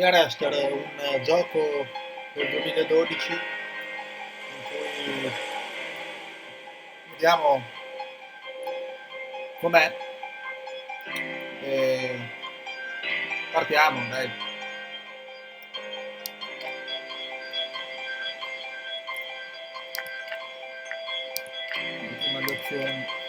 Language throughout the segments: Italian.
Esther è un gioco del 2012 in cui vediamo com'è e partiamo, dai. Ultima le opzioni.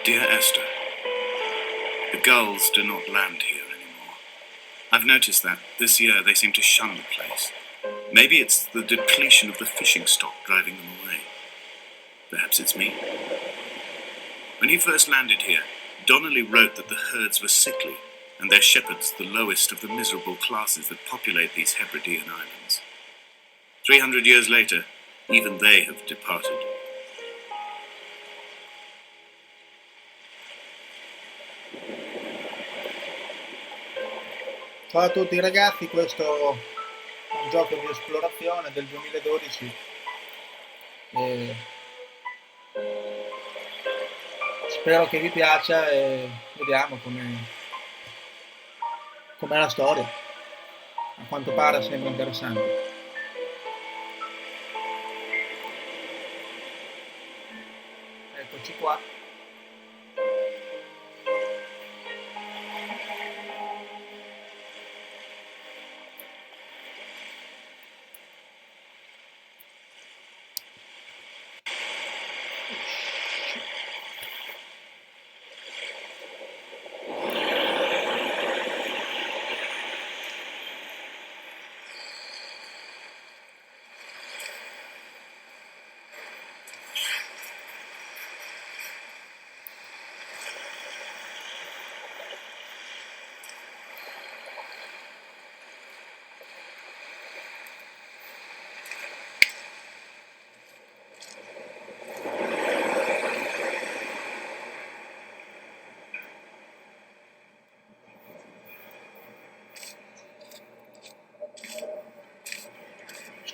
Dear Esther, the gulls do not land here anymore. I've noticed that this year they seem to shun the place. Maybe it's the depletion of the fishing stock driving them away. Perhaps it's me. When he first landed here, Donnelly wrote that the herds were sickly and their shepherds the lowest of the miserable classes that populate these Hebridean islands. 300 years later, even they have departed. Ciao a tutti ragazzi, questo è un gioco di esplorazione del 2012 e spero che vi piaccia e vediamo com'è la storia. A quanto pare sembra interessante. Eccoci qua.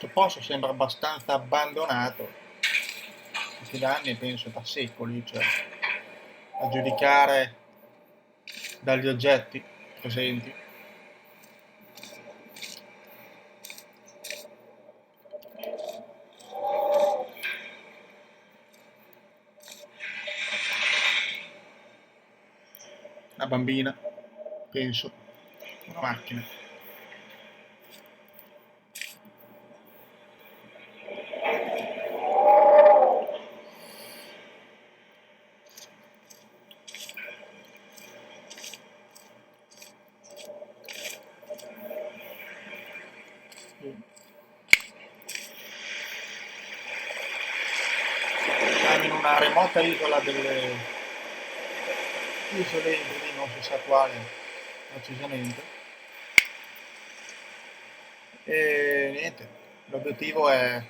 Questo posto sembra abbastanza abbandonato, perché da anni, penso da secoli, cioè, a giudicare dagli oggetti presenti. Una bambina, penso, una macchina. Siamo in una remota isola delle isole ibridi, non si sa quale precisamente. E niente, l'obiettivo è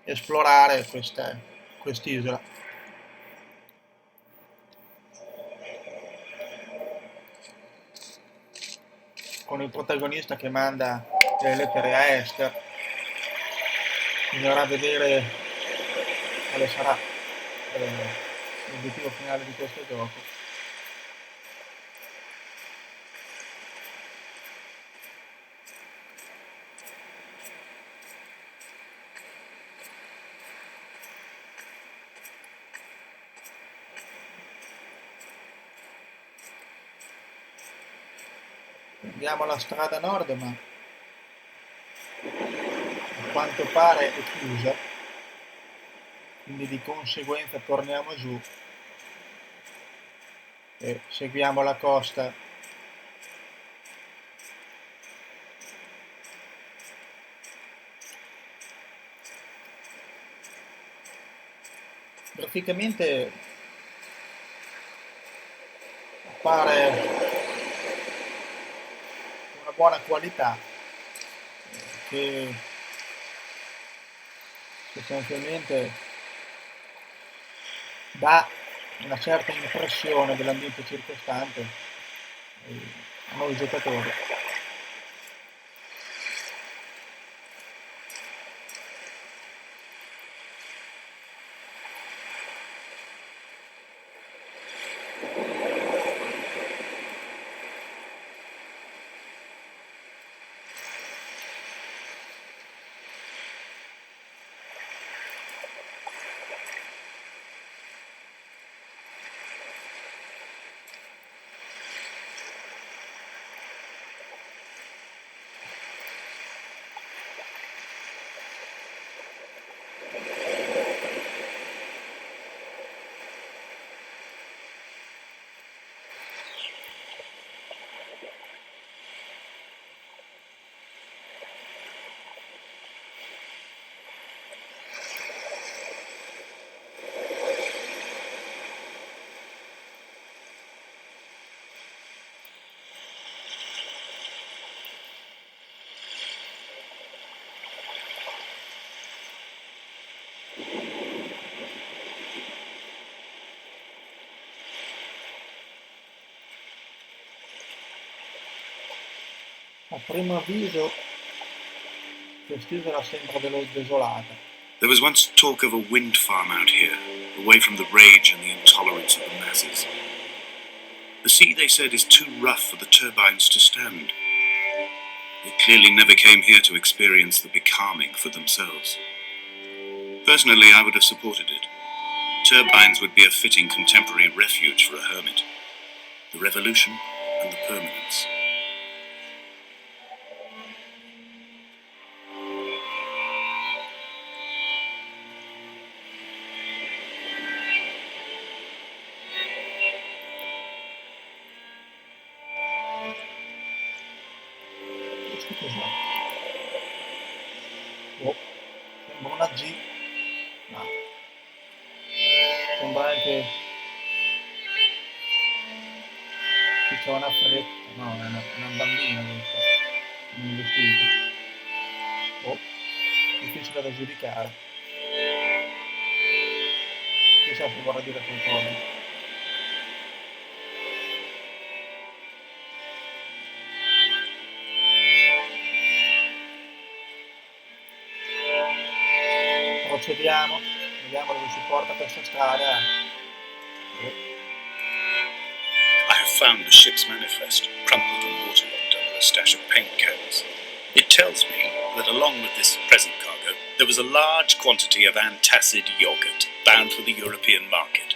esplorare quest'isola. Con il protagonista che manda le lettere a Esther. Bisognerà vedere quale sarà l'obiettivo finale di questo gioco. Andiamo alla strada nord, ma a quanto pare è chiusa, quindi di conseguenza torniamo giù e seguiamo la costa graficamente appare una buona qualità che sostanzialmente dà una certa impressione dell'ambiente circostante a noi giocatori. A primo avviso quest'isola sembra desolata. There was once talk of a wind farm out here, away from the rage and the intolerance of the masses. The sea, they said, is too rough for the turbines to stand. They clearly never came here to experience the becalming for themselves. Personally, I would have supported it. Turbines would be a fitting contemporary refuge for a hermit. The revolution and the permanence. Questo cos'è? Oh, sembra una G. No. Sembra anche che c'è una fretta. No, è una bambina questa. In un vestito. Oh, difficile da giudicare. Chissà se vorrà dire qualcosa. Procediamo, vediamo dove ci porta questa strada. I have found the ship's manifest, crumpled and waterlogged under a stash of paint cans. It tells me that along with this present cargo, there was a large quantity of antacid yogurt bound for the European market.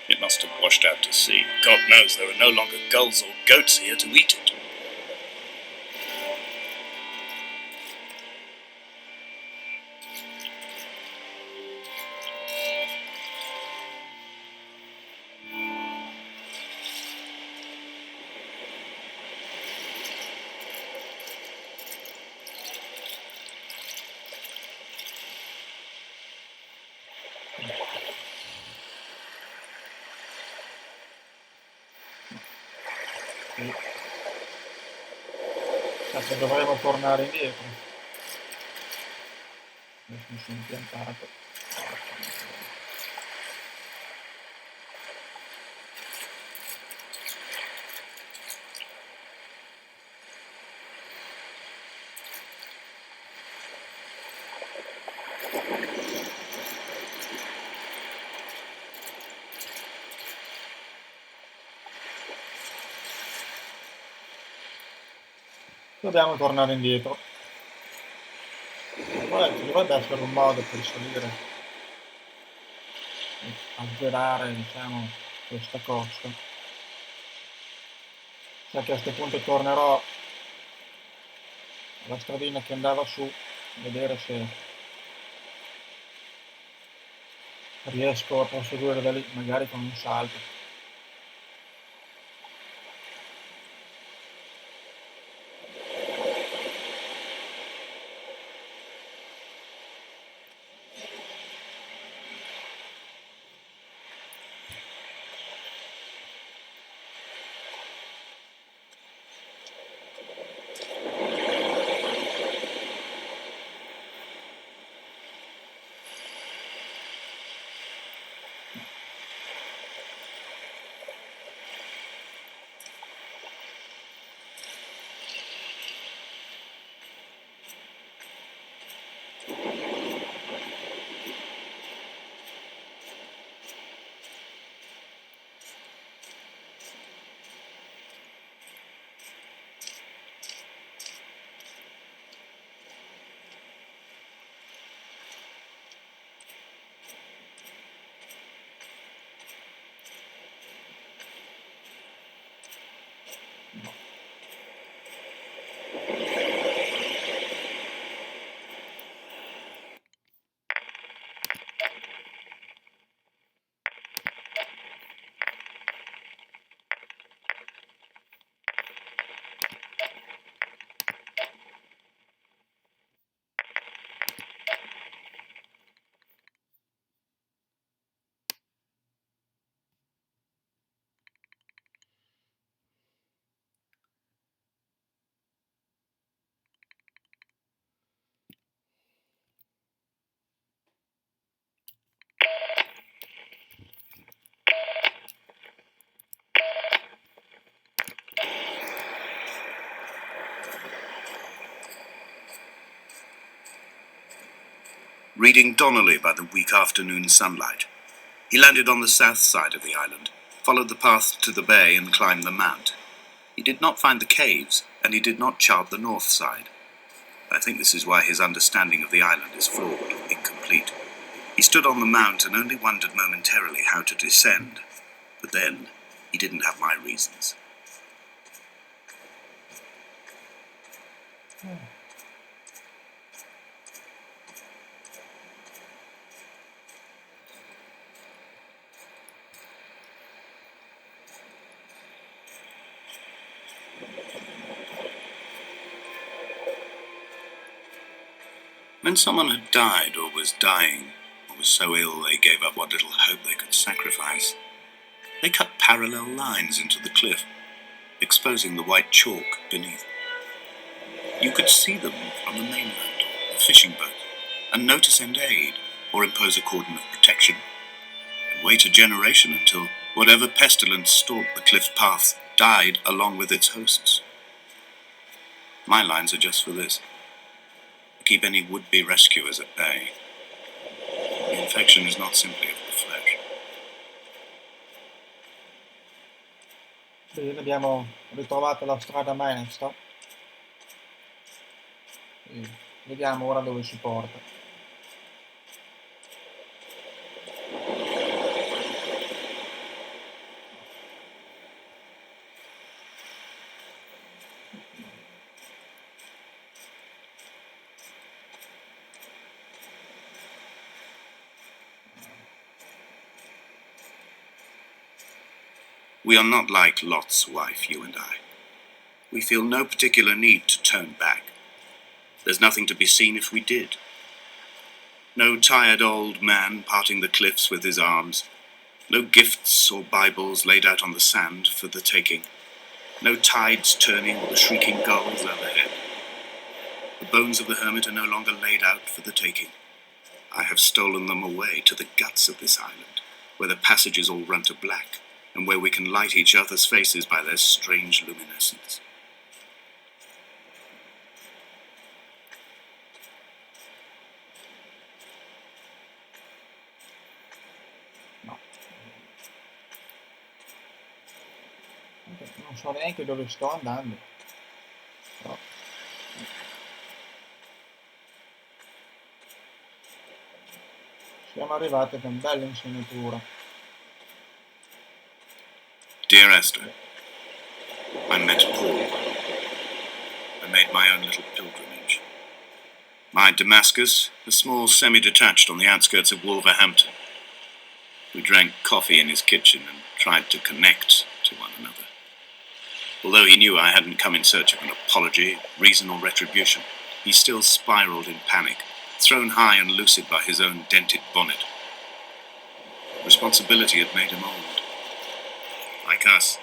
It must have washed out to sea. God knows there are no longer gulls or goats here to eat it. Sì. Certo, dovremo tornare indietro. Adesso mi sono piantato. Dobbiamo tornare indietro. Ci dovrebbe essere un modo per salire e azzerare, diciamo, questa costa. Sa che a questo punto tornerò alla stradina che andava su, vedere se riesco a proseguire da lì, magari con un salto. reading Donnelly by the weak afternoon sunlight. He landed on the south side of the island, followed the path to the bay and climbed the mount. He did not find the caves, and he did not chart the north side. I think this is why his understanding of the island is flawed, incomplete. He stood on the mount and only wondered momentarily how to descend. But then, he didn't have my reasons. When someone had died or was dying, or was so ill they gave up what little hope they could sacrifice, they cut parallel lines into the cliff, exposing the white chalk beneath. You could see them from the mainland or a fishing boat, and notice and aid, or impose a cordon of protection, and wait a generation until whatever pestilence stalked the cliff paths died along with its hosts. My lines are just for this. Keep any would-be rescuers at bay. The infection is not simply of the flesh. Bene, abbiamo ritrovato la strada maestra. E vediamo ora dove ci porta. We are not like Lot's wife, you and I. We feel no particular need to turn back. There's nothing to be seen if we did. No tired old man parting the cliffs with his arms. No gifts or Bibles laid out on the sand for the taking. No tides turning or the shrieking gulls overhead. The bones of the hermit are no longer laid out for the taking. I have stolen them away to the guts of this island, where the passages all run to black, and where we can light each other's faces by their strange luminescence. No. Non so neanche dove sto andando. Però siamo arrivati ad una bella insenatura. Dear Esther, I met Paul. I made my own little pilgrimage. My Damascus, a small semi-detached on the outskirts of Wolverhampton. We drank coffee in his kitchen and tried to connect to one another. Although he knew I hadn't come in search of an apology, reason or retribution, he still spiraled in panic, thrown high and lucid by his own dented bonnet. Responsibility had made him old. Like us,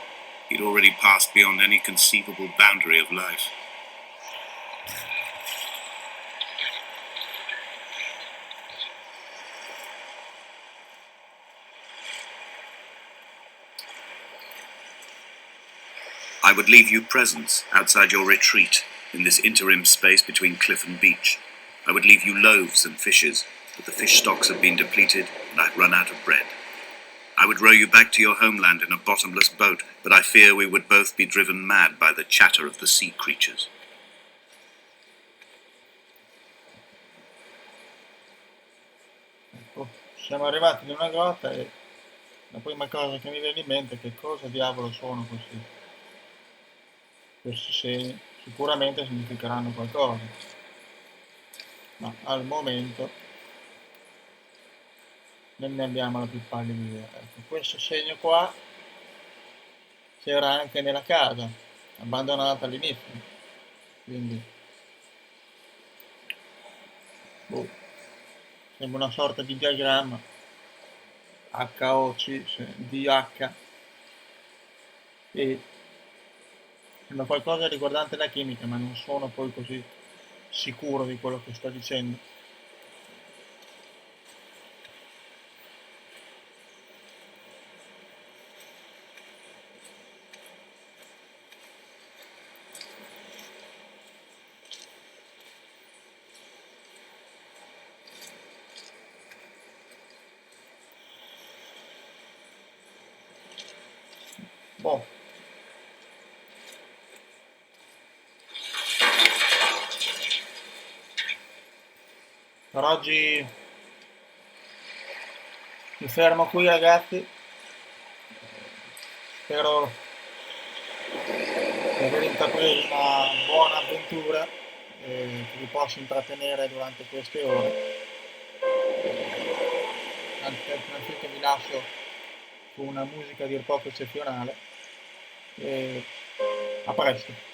he'd already passed beyond any conceivable boundary of life. I would leave you presents outside your retreat in this interim space between cliff and beach. I would leave you loaves and fishes, but the fish stocks had been depleted and I'd run out of bread. I would row you back to your homeland in a bottomless boat, but I fear we would both be driven mad by the chatter of the sea creatures. Ecco, siamo arrivati in una grotta e la prima cosa che mi viene in mente è che cosa diavolo sono questi segni. Sicuramente significheranno qualcosa, ma al momento non ne abbiamo la più pallida idea. Ecco, questo segno qua c'era anche nella casa, abbandonata all'inizio, quindi sembra una sorta di diagramma HOC, DH, e sembra qualcosa riguardante la chimica, ma non sono poi così sicuro di quello che sto dicendo. Per oggi mi fermo qui, ragazzi. Spero di aver intrapreso una buona avventura che vi possa intrattenere durante queste ore. Innanzitutto vi lascio con una musica a dir poco eccezionale e a presto.